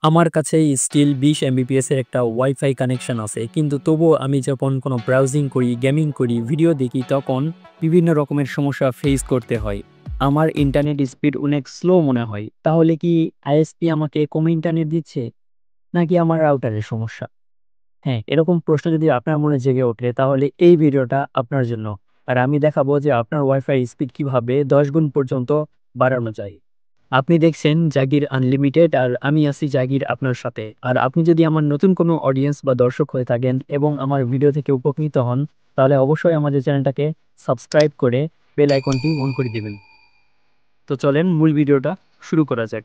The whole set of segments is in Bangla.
আমার কাছে স্টিল 20 এমবিপিএস এর একটা ওয়াইফাই কানেকশন আছে, কিন্তু তবুও আমি যখন কোনো ব্রাউজিং করি, গেমিং করি, ভিডিও দেখি, তখন বিভিন্ন রকমের সমস্যা ফেস করতে হয়। আমার ইন্টারনেট স্পিড অনেক স্লো মনে হয়। তাহলে কি আইএসপি আমাকে কম ইন্টারনেট দিচ্ছে, নাকি আমার রাউটারের সমস্যা? হ্যাঁ, এরকম প্রশ্ন যদি আপনার মনে জেগে ওঠে, তাহলে এই ভিডিওটা আপনার জন্য। আর আমি দেখাবো যে আপনার ওয়াইফাই স্পিড কিভাবে 10 গুণ পর্যন্ত বাড়ানো যায়। আপনি দেখছেন জাগির আনলিমিটেড, আর আমি আছি জাগির আপনার সাথে। আর আপনি যদি আমার নতুন কোনো অডিয়েন্স বা দর্শক হয়ে থাকেন এবং আমার ভিডিও থেকে উপকৃত হন, তাহলে অবশ্যই আমাদের চ্যানেলটাকে সাবস্ক্রাইব করে বেল আইকনটি অন করে দিবেন। তো চলেন মূল ভিডিওটা শুরু করা যাক।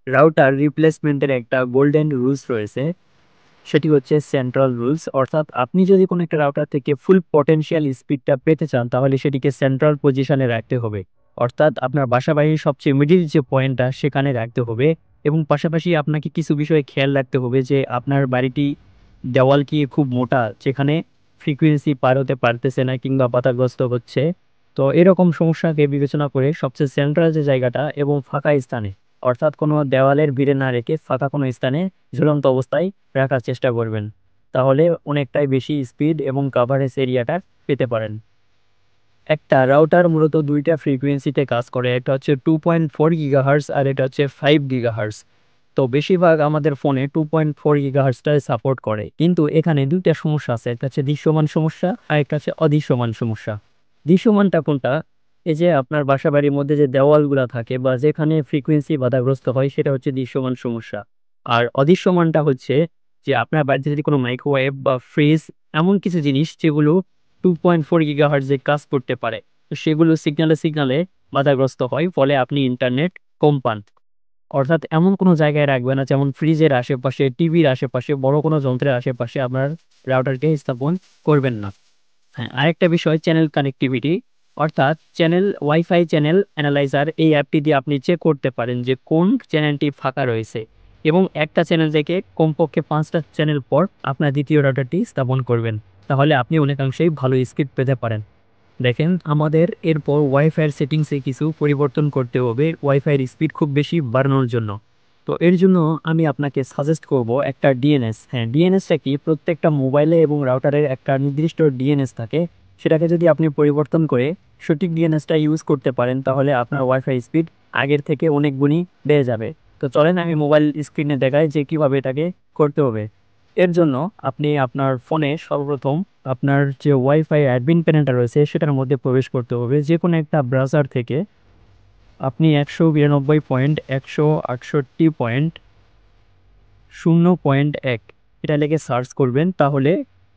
রাউটার রিপ্লেসমেন্টের একটা গোল্ডেন রুলস রয়েছে, সেটি হচ্ছে সেন্ট্রাল রুলস। অর্থাৎ আপনি যদি কোনো একটা রাউটার থেকে ফুল পটেনশিয়াল স্পিডটা পেতে চান, তাহলে সেটিকে সেন্ট্রাল পজিশনে রাখতে হবে। অর্থাৎ আপনার বাসাবাড়ির সবচেয়ে মিডিল যে পয়েন্টটা সেখানে রাখতে হবে। এবং পাশাপাশি আপনাকে কিছু বিষয়ে খেয়াল রাখতে হবে যে আপনার বাড়িটি দেওয়াল কি খুব মোটা, যেখানে ফ্রিকোয়েন্সি পার হতে পারতেছে না কিংবা বাধাগ্রস্ত হচ্ছে। তো এরকম সমস্যাকে বিবেচনা করে সবচেয়ে সেন্ট্রাল যে জায়গাটা এবং ফাঁকা স্থানে, অর্থাৎ কোনো দেওয়ালের ভিড়ে না রেখে ফাঁকা কোনো স্থানে ঝুলন্ত অবস্থায় রাখার চেষ্টা করবেন। তাহলে অনেকটাই বেশি স্পিড এবং কাভারেজ এরিয়াটা পেতে পারেন। একটা রাউটার মূলত দুইটা ফ্রিকোয়েন্সিতে কাজ করে, একটা হচ্ছে 2.4 GHz আর এটা হচ্ছে 5 GHz। তো বেশিরভাগ আমাদের ফোনে 2.4 GHz সাপোর্ট করে, কিন্তু এখানে দুইটা সমস্যা আছে, একটা হচ্ছে দৃশ্যমান সমস্যা আর একটা হচ্ছে অদৃশ্যমান সমস্যা। দৃশ্যমানটা কোনটা? এই যে আপনার বাসা বাড়ির মধ্যে যে দেওয়ালগুলা থাকে বা যেখানে ফ্রিকোয়েন্সি বাধাগ্রস্ত হয়, সেটা হচ্ছে দৃশ্যমান সমস্যা। আর অদৃশ্যমানটা হচ্ছে যে আপনার বাড়িতে যদি কোনো মাইক্রোওয়েভ বা ফ্রিজ, এমন কিছু জিনিস যেগুলো 2.4 GHz কাজ করতে পারে, তো সেগুলো সিগনালে বাধাগ্রস্ত হয়, ফলে আপনি ইন্টারনেট কম পান। অর্থাৎ এমন কোনো জায়গায় রাখবেন না, যেমন ফ্রিজের আশেপাশে, টিভির আশেপাশে, বড় কোনো যন্ত্রের আশেপাশে আপনার রাউটারকে স্থাপন করবেন না। হ্যাঁ, আরেকটা বিষয় চ্যানেল কানেক্টিভিটি। অর্থাৎ ওয়াইফাই চ্যানেল অ্যানালাইজার, এই অ্যাপটি দিয়ে আপনি চেক করতে পারেন যে কোন চ্যানেলটি ফাঁকা রয়েছে, এবং একটা চ্যানেল থেকে কমপক্ষে 5টা চ্যানেল পর আপনার দ্বিতীয় রাউটারটি স্থাপন করবেন। তাহলে আপনি অনেকাংশেই ভালো স্পিড পেতে পারেন। দেখেন, আমাদের এরপর ওয়াইফাইয়ের সেটিংসে কিছু পরিবর্তন করতে হবে ওয়াইফাইয়ের স্পিড খুব বেশি বাড়ানোর জন্য। তো এর জন্য আমি আপনাকে সাজেস্ট করব একটা ডিএনএস। হ্যাঁ, ডিএনএসটা কি? প্রত্যেকটা মোবাইলে এবং রাউটারের একটা নির্দিষ্ট ডিএনএস থাকে। সেটাকে যদি আপনি পরিবর্তন করে সঠিক ডিএনএসটা ইউজ করতে পারেন, তাহলে আপনার ওয়াইফাই স্পিড আগের থেকে অনেক গুণই বেড়ে যাবে। তো চলেন আমি মোবাইল স্ক্রিনে দেখাই যে কীভাবে এটাকে করতে হবে। এর জন্য আপনি আপনার ফোনে সর্বপ্রথম আপনার যে ওয়াইফাই অ্যাডমিন প্যানেলটা রয়েছে সেটার মধ্যে প্রবেশ করতে হবে। যে কোনো একটা ব্রাউজার থেকে আপনি 192.168.0.1 এটা লিখে সার্চ করবেন, তাহলে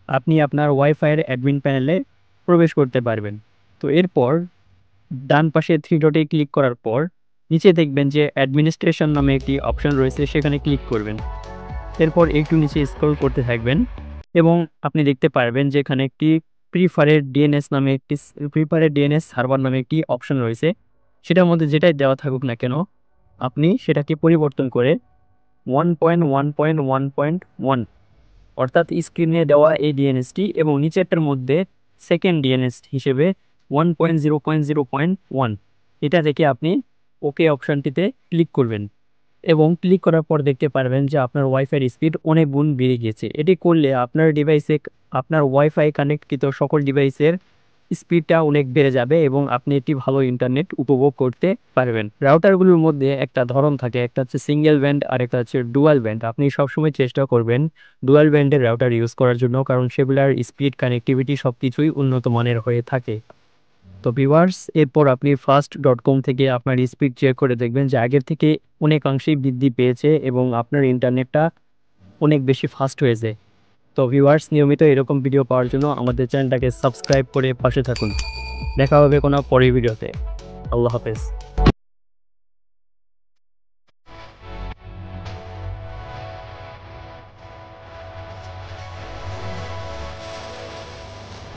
আপনি আপনার ওয়াইফাইয়ের অ্যাডমিন প্যানেলে প্রবেশ করতে পারবেন। তো এরপর ডান পাশে থ্রি ডটে ক্লিক করার পর নিচে দেখবেন যে অ্যাডমিনিস্ট্রেশন নামে একটি অপশন রয়েছে, সেখানে ক্লিক করবেন। এরপর একটু নিচে স্ক্রল করতে থাকবেন এবং আপনি দেখতে পারবেন যে এখানে একটি প্রিফারেড ডিএনএস সার্ভার নামে একটি অপশন রয়েছে। সেটার মধ্যে যেটাই দেওয়া থাকুক না কেন, আপনি সেটাকে পরিবর্তন করে 1.1.1.1, অর্থাৎ স্ক্রিনে দেওয়া এই ডিএনএসটি এবং নিচেরটার মধ্যে সেকেন্ড ডিএনএস হিসেবে 1.0.0.1, এটা থেকে আপনি ওকে অপশনটিতে ক্লিক করবেন। এবং ক্লিক করার পর দেখতে পারবেন যে আপনার ওয়াইফাইয়ের স্পিড অনেক গুণ বেড়ে গেছে। এটি করলে আপনার ডিভাইসে, আপনার ওয়াইফাই কানেক্টকৃত সকল ডিভাইসের স্পিডটা অনেক বেড়ে যাবে এবং আপনি একটি ভালো ইন্টারনেট উপভোগ করতে পারবেন। রাউটারগুলোর মধ্যে একটা ধরন থাকে, একটা হচ্ছে সিঙ্গেল ব্যান্ড আর একটা হচ্ছে ডুয়াল ব্যান্ড। আপনি সবসময় চেষ্টা করবেন ডুয়াল ব্যান্ডের রাউটার ইউজ করার জন্য, কারণ সেগুলোর স্পিড, কানেক্টিভিটি সব কিছুই উন্নত মানের হয়ে থাকে। তো ভিউয়ার্স, এরপর আপনি fast.com থেকে আপনার স্পিড চেক করে দেখবেন যে আগের থেকে অনেকাংশেই বৃদ্ধি পেয়েছে এবং আপনার ইন্টারনেটটা অনেক বেশি ফাস্ট হয়েছে। তো ভিউয়ার্স, নিয়মিত এরকম ভিডিও পাওয়ার জন্য আমাদের চ্যানেলটাকে সাবস্ক্রাইব করে পাশে থাকুন। দেখা হবে কোনো পরের ভিডিওতে। আল্লাহ হাফেজ।